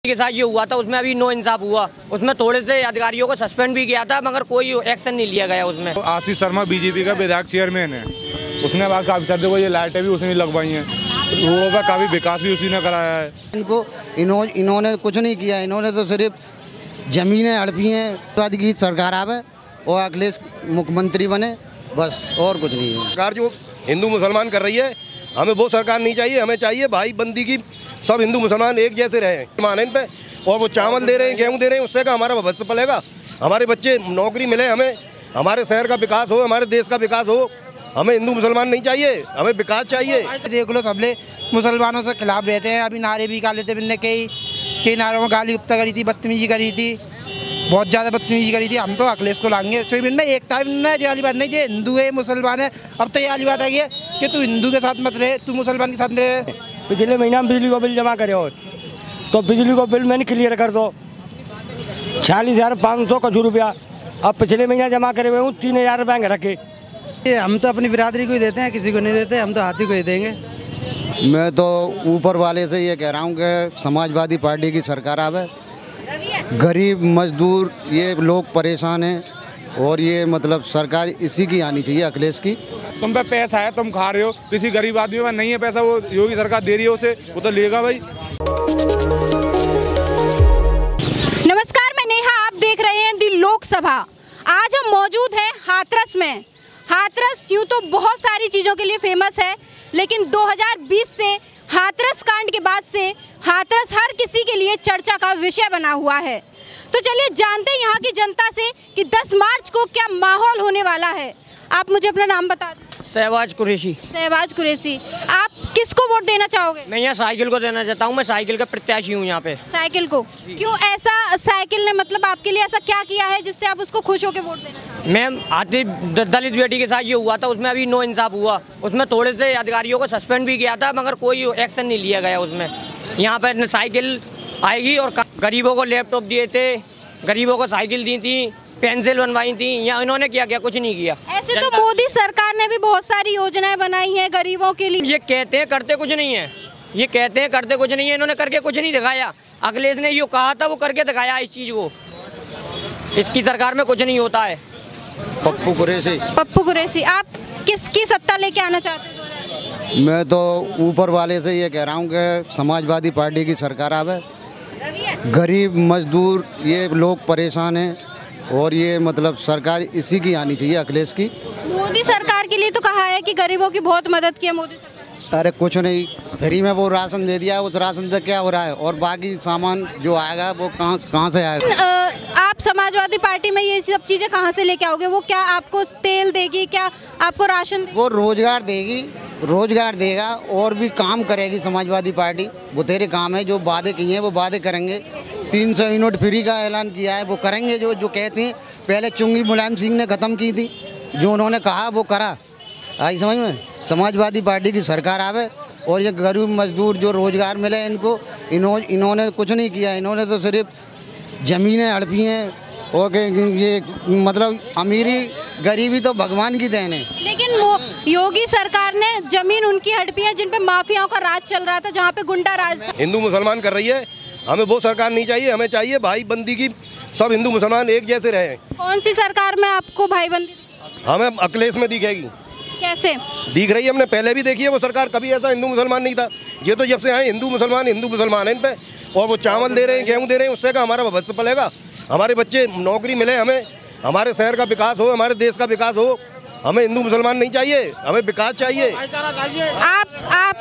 के साथ ये हुआ था, उसमें अभी नो इंसाफ हुआ। उसमें थोड़े से अधिकारियों को सस्पेंड भी किया था, मगर कोई एक्शन नहीं लिया गया उसमें। आशीष शर्मा बीजेपी का विधायक चेयरमैन है, उसने बात काफी सारे को ये लाइटें भी उसने लगवाई हैं, रोडों पर काफी विकास भी उसी ने कराया है। इन्होंने कुछ नहीं किया, इन्होंने तो सिर्फ जमीनें हड़पी हैं। बाद की सरकार आवे और अखिलेश मुख्यमंत्री बने, बस और कुछ नहीं है। सरकार जो हिंदू मुसलमान कर रही है, हमें वो सरकार नहीं चाहिए। हमें चाहिए भाई बंदी की, सब हिंदू मुसलमान एक जैसे रहे मान पे। और वो चावल दे रहे हैं, गेहूँ दे रहे हैं, उससे का हमारा भविष्य पलेगा, हमारे बच्चे नौकरी मिले, हमें हमारे शहर का विकास हो, हमारे देश का विकास हो। हमें हिंदू मुसलमान नहीं चाहिए, हमें विकास चाहिए। देख लो सबले मुसलमानों से खिलाफ रहते हैं। अभी नारे भी निकाले थे, मैंने कई नारों में गाली गुप्ता करी थी, बदतमीजी करी थी, बहुत ज़्यादा बदतमीजी करी थी। हम तो अखिलेश को लाएंगे। में एकता जो वाली बात नहीं, जो हिंदू है मुसलमान है। अब तो ये वाली बात आ गई है कि तू हिंदू के साथ मत रहे, तू मुसलमान के साथ रहे। पिछले महीना में बिजली को बिल जमा करे हो तो बिजली को बिल मैंने क्लियर कर दो 46,500 कुछ रुपया। अब पिछले महीना जमा करे हुए हूँ 3,000 रुपये रखे। हम तो अपनी बिरादरी को ही देते हैं, किसी को नहीं देते, हम तो हाथी को ही देंगे। मैं तो ऊपर वाले से ये कह रहा हूँ कि समाजवादी पार्टी की सरकार आवे, गरीब मजदूर ये लोग परेशान हैं, और ये मतलब सरकार इसी की आनी चाहिए, अखिलेश की। तुम पे पैसा है, तुम खा रहे हो, किसी गरीब आदमी में नहीं है पैसा, वो योगी सरकार दे रही है उसे, वो तो लेगा भाई। नमस्कार, मैं नेहा, आप देख रहे हैं दी लोकसभा। आज हम मौजूद हैं हाथरस में। हाथरस यूँ तो बहुत सारी चीज़ों के लिए फेमस है, लेकिन 2020 से हाथरस कांड के बाद से हाथरस हर किसी के लिए चर्चा का विषय बना हुआ है। तो चलिए जानते हैं यहाँ की जनता से कि 10 मार्च को क्या माहौल होने वाला है। आप मुझे अपना नाम बता दें। सहवाज कुरैशी। सहवाज कुरैशी, आप किसको वोट देना चाहोगे? मैं यहाँ साइकिल को देना चाहता हूँ, मैं साइकिल का प्रत्याशी हूँ यहाँ पे। साइकिल को क्यों? ऐसा साइकिल ने मतलब आपके लिए ऐसा क्या किया है जिससे आप उसको खुश होकर वोट देना चाहते हैं? मैं आती दलित बेटी के साथ ये हुआ था, उसमें अभी नो इंसाफ हुआ। उसमें थोड़े से अधिकारियों को सस्पेंड भी किया था, मगर कोई एक्शन नहीं लिया गया उसमें। यहाँ पर साइकिल आएगी और गरीबों को लैपटॉप दिए थे, गरीबों को साइकिल दी थी, पेंसिल बनवाई थी। यहाँ इन्होंने क्या किया? कुछ नहीं किया। ऐसे तो मोदी सरकार ने भी बहुत सारी योजनाएं बनाई हैं गरीबों के लिए। ये कहते हैं करते कुछ नहीं है, ये कहते हैं करते कुछ नहीं है, इन्होंने करके कुछ नहीं दिखाया। अखिलेश ने ये कहा था, वो करके दिखाया इस चीज़ को। इसकी सरकार में कुछ नहीं होता है। पप्पू कुरैशी। पप्पू कुरैशी, आप किसकी सत्ता लेके आना चाहते हैं? मैं तो ऊपर वाले से ये कह रहा हूँ कि समाजवादी पार्टी की सरकार आवे, गरीब मजदूर ये लोग परेशान हैं, और ये मतलब सरकार इसी की आनी चाहिए, अखिलेश की। मोदी सरकार के लिए तो कहा है कि गरीबों की बहुत मदद की है मोदी सरकार ने। अरे कुछ नहीं, फ्री में वो राशन दे दिया, उस राशन से क्या हो रहा है? और बाकी सामान जो आएगा वो कहाँ से आएगा? आप समाजवादी पार्टी में ये सब चीज़ें कहाँ से लेके आओगे? वो क्या आपको तेल देगी, क्या आपको राशन देगी? वो रोजगार देगी, रोजगार देगा, और भी काम करेगी समाजवादी पार्टी। वो तेरे काम है, जो वादे किए हैं वो वादे करेंगे। 300 यूनिट फ्री का ऐलान किया है, वो करेंगे। जो कहते हैं, पहले चुंगी मुलायम सिंह ने ख़त्म की थी, जो उन्होंने कहा वो करा। आई समझ में? समाजवादी पार्टी की सरकार आवे, और ये गरीब मजदूर जो रोजगार मिले इनको, इन्होंने कुछ नहीं किया। इन्होंने तो सिर्फ ज़मीनें हड़पी हैं, और ये मतलब अमीरी गरीबी तो भगवान की देन है। लेकिन योगी सरकार ने जमीन उनकी हड़पी है जिन पे माफियाओं का राज चल रहा था, जहाँ पे गुंडा राज था। हिंदू मुसलमान कर रही है, हमें वो सरकार नहीं चाहिए। हमें चाहिए भाई बंदी की, सब हिंदू मुसलमान एक जैसे रहे। कौन सी सरकार में आपको भाईबंदी? हमें अखिलेश में दिखेगी। कैसे दिख रही है? हमने पहले भी देखी है वो सरकार, कभी ऐसा हिंदू मुसलमान नहीं था। ये तो जब से आए हिंदू मुसलमान है इन पे। और वो चावल दे रहे हैं, गेहूँ दे रहे हैं, उससे का हमारा भविष्य पलेगा, हमारे बच्चे नौकरी मिले, हमें हमारे शहर का विकास हो, हमारे देश का विकास हो। हमें हिंदू मुसलमान नहीं चाहिए, हमें विकास चाहिए। आप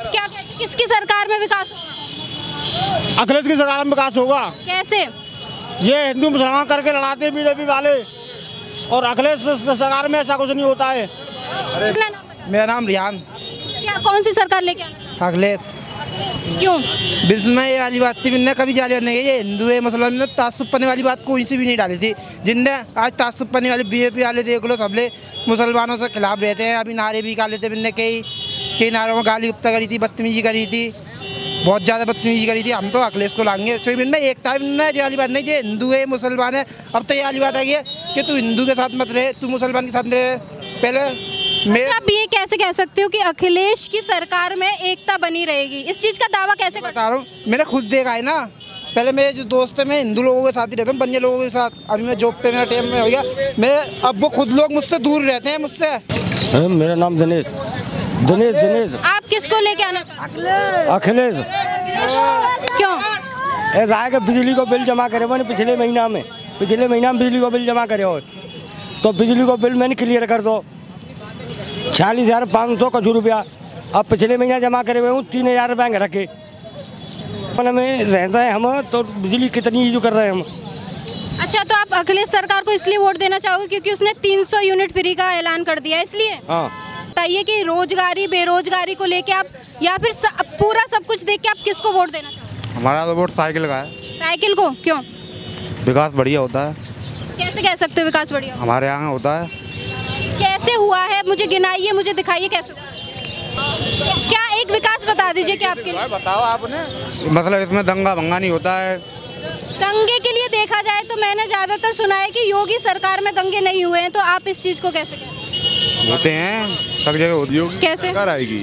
क्या कहते हैं, किसकी सरकार में विकास होगा? अखिलेश की सरकार में विकास होगा। कैसे? ये हिंदू मुसलमान करके लड़ाते बीजेपी वाले, और अखिलेश सरकार में ऐसा कुछ नहीं होता है। मेरा नाम रियान। क्या कौन सी सरकार लेके आना? अखिलेश। क्यों? बिल्कुल में ये वाली बात थी, मैंने कभी जाली बात नहीं की। ये हिंदू है मुसलमान ने तासुब करने वाली बात कोई सी भी नहीं डाली थी। जिनने आज तासुब करने वाले बीजेपी वाले देख लो, सबले मुसलमानों से खिलाफ रहते हैं। अभी नारे भी निकाले थे, मैंने कई नारों में गाली गुप्ता करी थी, बदतमीजी करी थी, बहुत ज़्यादा बदतमीजी करी थी। हम तो अखिलेश को लाएंगे। में एकता जो वाली बात नहीं, जो हिंदू है मुसलमान है। अब तो ये वाली बात आ गई है कि तू हिंदू के साथ मत रहे, तू मुसलमान के साथ रहे। पहले आप ये कैसे कह सकते हो कि अखिलेश की सरकार में एकता बनी रहेगी? इस चीज़ का दावा कैसे बता रहा हूँ, मैंने खुद देखा है ना। पहले मेरे जो दोस्त है मैं हिंदू लोगों के साथ ही रहता हूँ, बंजे लोगों के साथ। अभी मैं जॉब पे, मेरा टाइम में हो गया, मेरे अब वो खुद लोग मुझसे दूर रहते हैं मुझसे। मेरा नाम दिनेश। आप किसको लेके आना चाहते हैं? अखिलेश। क्यों? ऐसा है कि बिजली को बिल जमा करे मैंने पिछले महीना में बिजली को बिल जमा करे हो तो बिजली को बिल मैंने क्लियर कर दो 46,500 कुछ रुपया। अब पिछले महीना जमा करे हुए हूँ 3,000 रुपये रखे में रहता है हम, तो बिजली कितनी यूज कर रहे हैं हम। अच्छा, तो आप अखिलेश सरकार को इसलिए वोट देना चाहोगे क्योंकि उसने 300 यूनिट फ्री का ऐलान कर दिया, इसलिए? हाँ। बताइए कि रोजगारी बेरोजगारी को लेके आप या फिर पूरा सब कुछ देख के आप किसको वोट देना चाहोगे? हमारा तो वोट साइकिल का है। साइकिल को क्यों? विकास बढ़िया होता है। कैसे कह सकते हो विकास बढ़िया? हमारे यहाँ होता है। कैसे हुआ है, मुझे गिनाइए, मुझे दिखाइए कैसे हुआ। क्या एक विकास बता दीजिए कि आपके लिए। बताओ आपने। मतलब इसमें दंगा भंगा नहीं होता है। दंगे के लिए देखा जाए तो मैंने ज्यादातर सुना है कि योगी सरकार में दंगे नहीं हुए हैं, तो आप इस चीज को कैसे कहते हैं? होते हैं, सब जगह होती है। कैसे सरकार आएगी?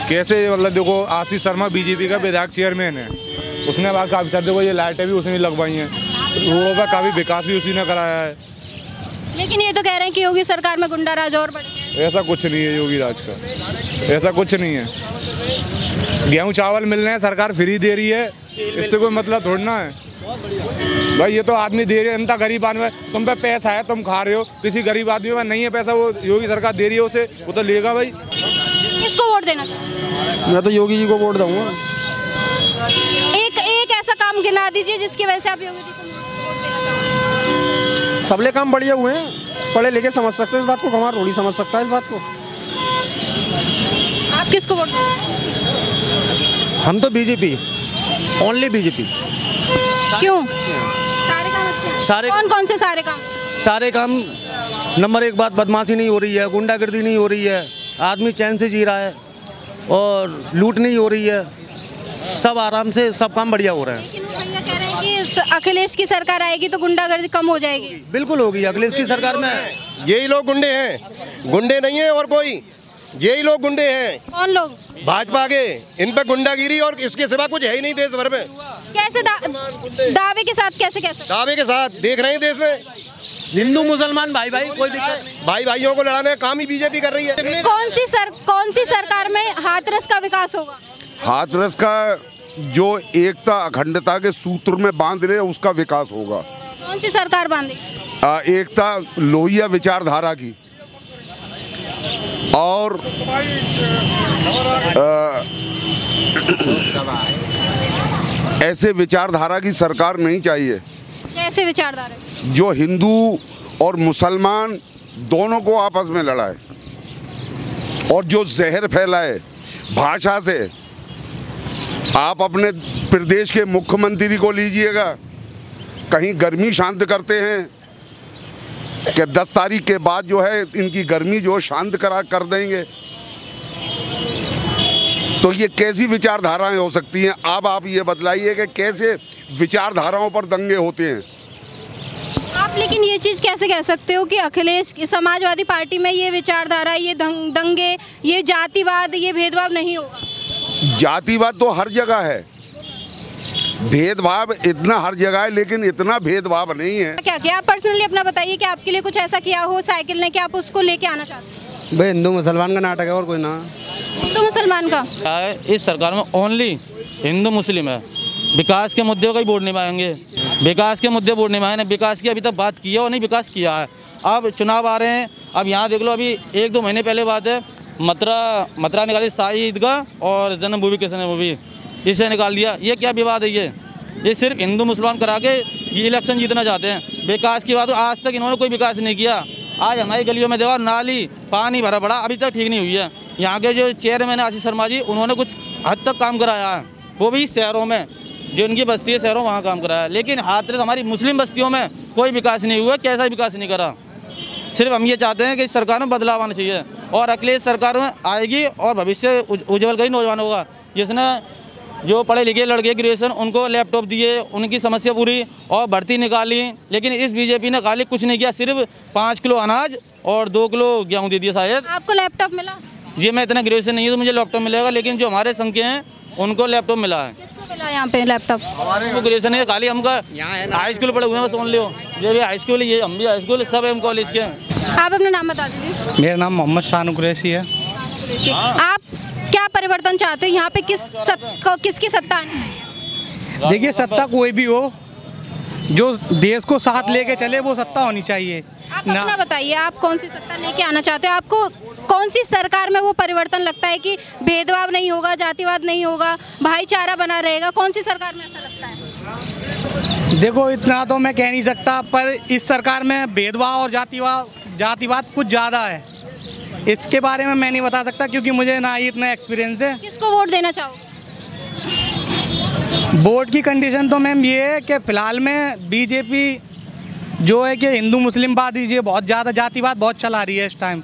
कैसे मतलब देखो, आशीष शर्मा बीजेपी का विधायक चेयरमैन है, उसने बात काफी सारे, देखो ये लाइटें भी उसने लगवाई हैं, रोडों पर काफी विकास भी उसी ने कराया है। लेकिन ये तो कह रहे हैं कि योगी सरकार में गुंडा राज और बढ़ गया। ऐसा कुछ नहीं है योगी राज का, ऐसा कुछ नहीं है। गेहूं चावल मिल रहे हैं, सरकार फ्री दे रही है, इससे कोई मतलब थोड़ा ना है भाई। ये तो आदमी दे रही है, जनता गरीब आदमी है, तुम पे पैसा है तुम खा रहे हो, किसी गरीब आदमी में नहीं है पैसा, वो योगी सरकार दे रही है उसे, वो तो लेगा भाई। किसको वोट देना चाहिए? मैं तो योगी जी को वोट दूंगा। एक ऐसा काम गिना दीजिए जिसकी वजह से आप योगी जी को वोट देना चाहते हैं। सबले काम बढ़िया हुए हैं, पढ़े लिखे समझ सकते हैं इस बात को, हमारा थोड़ी समझ सकता है इस बात को। आप किसको वोट देंगे? हम तो बीजेपी, ओनली बीजेपी। क्यों? सारे काम अच्छे हैं। सारे कौन से सारे काम? नंबर एक बात, बदमाशी नहीं हो रही है, गुंडागर्दी नहीं हो रही है, आदमी चैन से जी रहा है और लूट नहीं हो रही है, सब आराम से सब काम बढ़िया हो रहे हैं। लेकिन वो भैया कह रहे हैं कि अखिलेश की सरकार आएगी तो गुंडागर्दी कम हो जाएगी। बिल्कुल होगी, अखिलेश की सरकार में। यही लोग गुंडे हैं, गुंडे नहीं है और कोई, यही लोग गुंडे हैं। कौन लोग? भाजपा के, इन पे गुंडागिरी और इसके सिवा कुछ है ही नहीं देश भर में। कैसे दावे के साथ कैसे दावे के साथ देख रहे हैं देश में हिंदू मुसलमान भाई कोई दिक्कत, भाई भाइयों को लड़ाने का काम ही बीजेपी कर रही है। कौन सी सरकार में हाथरस का विकास होगा? हाथरस का जो एकता अखंडता के सूत्र में बांध रहे उसका विकास होगा। कौन सी सरकार बांधेगी? एकता लोहिया विचारधारा की, और ऐसे विचारधारा की सरकार नहीं चाहिए। कैसे विचारधारा? जो हिंदू और मुसलमान दोनों को आपस में लड़ाए और जो जहर फैलाए भाषा से। आप अपने प्रदेश के मुख्यमंत्री को लीजिएगा, कहीं गर्मी शांत करते हैं कि 10 तारीख के बाद जो है इनकी गर्मी जो शांत कर देंगे, तो ये कैसी विचारधाराएं हो सकती हैं? अब आप ये बतलाइए कि कैसे विचारधाराओं पर दंगे होते हैं। आप लेकिन ये चीज़ कैसे कह सकते हो कि अखिलेश समाजवादी पार्टी में ये विचारधारा, ये दंगे, ये जातिवाद, ये भेदभाव नहीं होगा? जातिवाद तो हर जगह है, भेदभाव इतना हर जगह है, लेकिन इतना भेदभाव नहीं है। क्या क्या आप पर्सनली अपना बताइए कि आपके लिए कुछ ऐसा किया हो साइकिल ने कि आप उसको लेके आना चाहते हैं? भाई हिंदू मुसलमान का नाटक है और कोई ना। हिंदू मुसलमान का इस सरकार में ओनली हिंदू मुस्लिम है। विकास के मुद्दे का ही वोट नहीं पाएंगे, विकास के मुद्दे वोट नहीं पाएंगे। विकास की अभी तक बात की है और नहीं विकास किया है। अब चुनाव आ रहे हैं, अब यहाँ देख लो, अभी 1-2 महीने पहले बात है, मथुरा निकाली शाही ईदगाह और जन्मभूमि कृष्ण भूमि, इसे निकाल दिया। ये क्या विवाद है? ये सिर्फ हिंदू मुसलमान करा के ये इलेक्शन जीतना चाहते हैं। विकास की बात आज तक इन्होंने कोई विकास नहीं किया। आज हमारी गलियों में देखो नाली पानी भरा पड़ा, अभी तक ठीक नहीं हुई है। यहाँ के जो चेयरमैन आशीष शर्मा जी, उन्होंने कुछ हद तक काम कराया है, वो भी शहरों में, जो इनकी बस्ती है शहरों, वहाँ काम कराया है। लेकिन हाथरस हमारी मुस्लिम बस्तियों में कोई विकास नहीं हुआ, कैसा विकास नहीं करा। सिर्फ हम ये चाहते हैं कि इस सरकार में बदलाव आना चाहिए और अखिलेश सरकार में आएगी और भविष्य उज्जवल कई नौजवान होगा, जिसने जो पढ़े लिखे लड़के ग्रेजुएशन, उनको लैपटॉप दिए, उनकी समस्या पूरी और भर्ती निकाली। लेकिन इस बीजेपी ने खाली कुछ नहीं किया, सिर्फ 5 किलो अनाज और 2 किलो गेहूँ दे दिया शायद। आपको लैपटॉप मिला? जी मैं इतना ग्रेजुएशन नहीं है तो मुझे लैपटॉप मिलेगा, लेकिन जो हमारे संख्या हैं उनको लैपटॉप मिला है। किसको मिला यहाँ पे लैपटॉप? हमारे ग्रेजुएशन है, खाली हमका हाई स्कूल पढ़े हुए हैं, समझ लो। ये भी हाई स्कूल, ये हम भी हाई स्कूल, सब एम कॉलेज के हैं। आप अपना नाम बता दीजिए। मेरा नाम मोहम्मद शान कुरैशी है। आप क्या परिवर्तन चाहते हो यहाँ पे? किसकी सत्ता आनी है? देखिए, सत्ता कोई भी हो, जो देश को साथ लेके चले वो सत्ता होनी चाहिए। आप अपना बताइए, आप कौन सी सत्ता लेके आना चाहते हो? आपको कौन सी सरकार में वो परिवर्तन लगता है कि भेदभाव नहीं होगा, जातिवाद नहीं होगा, भाईचारा बना रहेगा? कौन सी सरकार में ऐसा लगता है? देखो, इतना तो मैं कह नहीं सकता, पर इस सरकार में भेदभाव और जातिवाद कुछ ज़्यादा है। इसके बारे में मैं नहीं बता सकता क्योंकि मुझे ना ही इतना एक्सपीरियंस है। किसको वोट देना चाहोगे? वोट की कंडीशन तो मैम ये है कि फ़िलहाल में बीजेपी जो है कि हिंदू मुस्लिमवाद ये बहुत ज़्यादा जातिवाद बहुत चला रही है इस टाइम।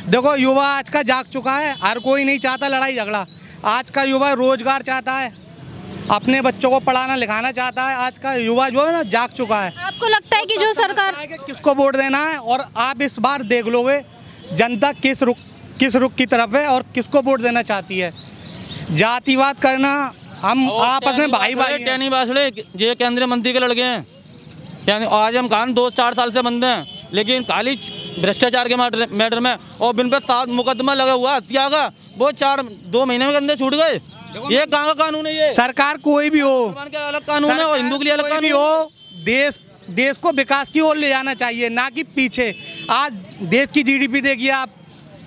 देखो, युवा आज का जाग चुका है, हर कोई नहीं चाहता लड़ाई झगड़ा। आज का युवा रोजगार चाहता है, अपने बच्चों को पढ़ाना लिखाना चाहता है। आज का युवा जो है ना जाग चुका है। आपको लगता है कि जो सरकार किसको वोट देना है, और आप इस बार देख लोगे जनता किस रुख की तरफ है और किसको वोट देना चाहती है। जातिवाद करना, हम आपस में भाई टैनी बासड़े ये केंद्रीय मंत्री के लड़के हैं, यानी आजम खान 2-4 साल से बंद हैं, लेकिन खाली भ्रष्टाचार के मैटर में और बिन पे 7 मुकदमा लगा हुआ हत्या का, वो 2 महीने में अंदर छूट गए। ये कहाँ का कानून है? ये सरकार कोई भी हो, अलग कानून है और हिंदू के लिए अलग कानून हो। देश को विकास की ओर ले जाना चाहिए, ना कि पीछे। आज देश की जीडीपी देखिए आप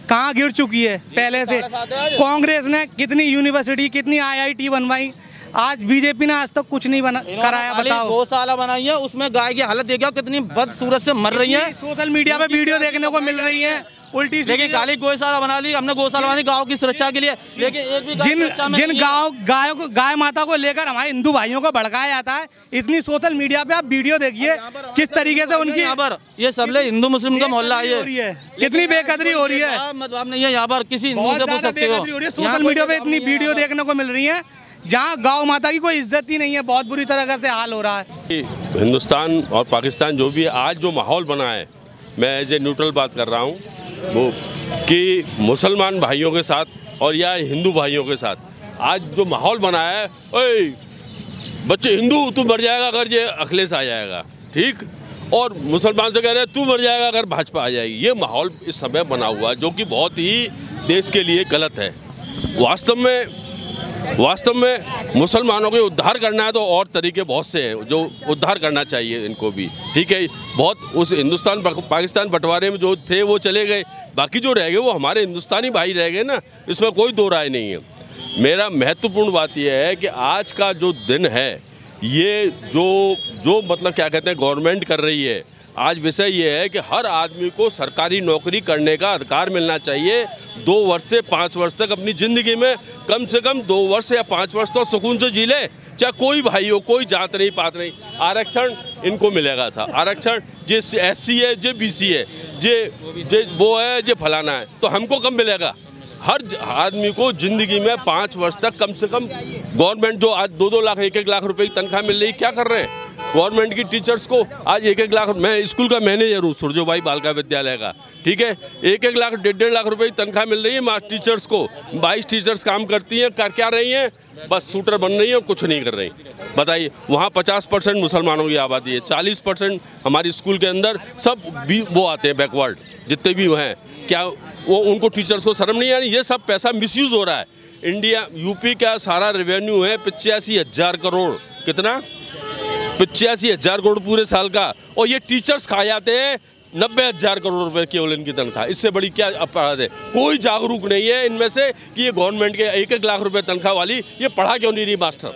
कहाँ गिर चुकी है पहले से। कांग्रेस ने कितनी यूनिवर्सिटी, कितनी आईआईटी बनवाई, आज बीजेपी ने आज तक कुछ नहीं कराया। बताओ, गौशाला बनाई है, उसमें गाय की हालत देखिए कितनी बदसूरत से मर रही है। सोशल मीडिया पे वीडियो देखने को मिल रही है उल्टी। लेकिन खाली गौशाला बना ली हमने, गौशाला बना दी गाँव की सुरक्षा के लिए, लेकिन एक भी जिन गाय माता को लेकर हमारे हिंदू भाइयों को भड़काया जाता है, इतनी सोशल मीडिया पे आप वीडियो देखिए किस तरीके से उनकी यहाँ पर ये सब हिंदू मुस्लिम का मोहल्ला है, कितनी बेकदरी हो रही है। मतलब नहीं है यहाँ पर किसी सोशल मीडिया पे इतनी वीडियो देखने को मिल रही है जहाँ गाँव माता की कोई इज्जत ही नहीं है। बहुत बुरी तरह से हाल हो रहा है। हिंदुस्तान और पाकिस्तान जो भी है, आज जो माहौल बना है, मैं एज ए न्यूट्रल बात कर रहा हूँ, वो कि मुसलमान भाइयों के साथ और या हिंदू भाइयों के साथ आज जो माहौल बना है, ओए बच्चे हिंदू तू मर जाएगा अगर ये अखिलेश आ जाएगा, ठीक, और मुसलमान से कह रहे हैं तू मर जाएगा अगर भाजपा आ जाएगी। ये माहौल इस समय बना हुआ है जो कि बहुत ही देश के लिए गलत है। वास्तव में मुसलमानों के उद्धार करना है तो और तरीके बहुत से हैं जो उद्धार करना चाहिए इनको भी, ठीक है। बहुत उस हिंदुस्तान पाकिस्तान बंटवारे में जो थे वो चले गए, बाकी जो रह गए वो हमारे हिंदुस्तानी भाई रह गए ना, इसमें कोई दो राय नहीं है। मेरा महत्वपूर्ण बात यह है कि आज का जो दिन है, ये जो मतलब क्या कहते हैं गवर्नमेंट कर रही है, आज विषय ये है कि हर आदमी को सरकारी नौकरी करने का अधिकार मिलना चाहिए। 2 वर्ष से 5 वर्ष तक अपनी ज़िंदगी में कम से कम 2 वर्ष या 5 वर्ष तो सुकून से जी ले, चाहे कोई भाई हो, कोई जात नहीं पात नहीं। आरक्षण इनको मिलेगा साहब, आरक्षण जे SC है, जे BC है, जे वो है, जे फलाना है, तो हमको कब मिलेगा? हर आदमी को ज़िंदगी में 5 वर्ष तक कम से कम गवर्नमेंट जो आज 2-2 लाख 1-1 लाख रुपए की तनख्वाह मिल रही, क्या कर रहे हैं गवर्नमेंट की टीचर्स को? आज 1-1 लाख, मैं स्कूल का मैनेजर हूँ सूरजोबाई बालिका विद्यालय का, ठीक है, 1-1 लाख 1.5 लाख रुपए की तनख्वाह मिल रही है टीचर्स को। 22 टीचर्स काम करती हैं, कर क्या रही हैं? बस शूटर बन रही है और कुछ नहीं कर रही। बताइए, वहाँ 50% मुसलमानों की आबादी है, 40% हमारी स्कूल के अंदर सब भी वो आते हैं बैकवर्ड, जितने भी वो हैं, क्या वो उनको टीचर्स को शर्म नहीं आनी? ये सब पैसा मिसयूज़ हो रहा है। यूपी का सारा रेवेन्यू है 85,000 करोड़, कितना? 85,000 करोड़ पूरे साल का, और ये टीचर्स खा जाते हैं 90,000 करोड़ रुपए केवल इनकी तनख्वाह। इससे बड़ी क्या अपराध है? कोई जागरूक नहीं है इनमें से कि ये गवर्नमेंट के 1-1 लाख रुपए तनख्वाह वाली ये पढ़ा क्यों नहीं रही मास्टर।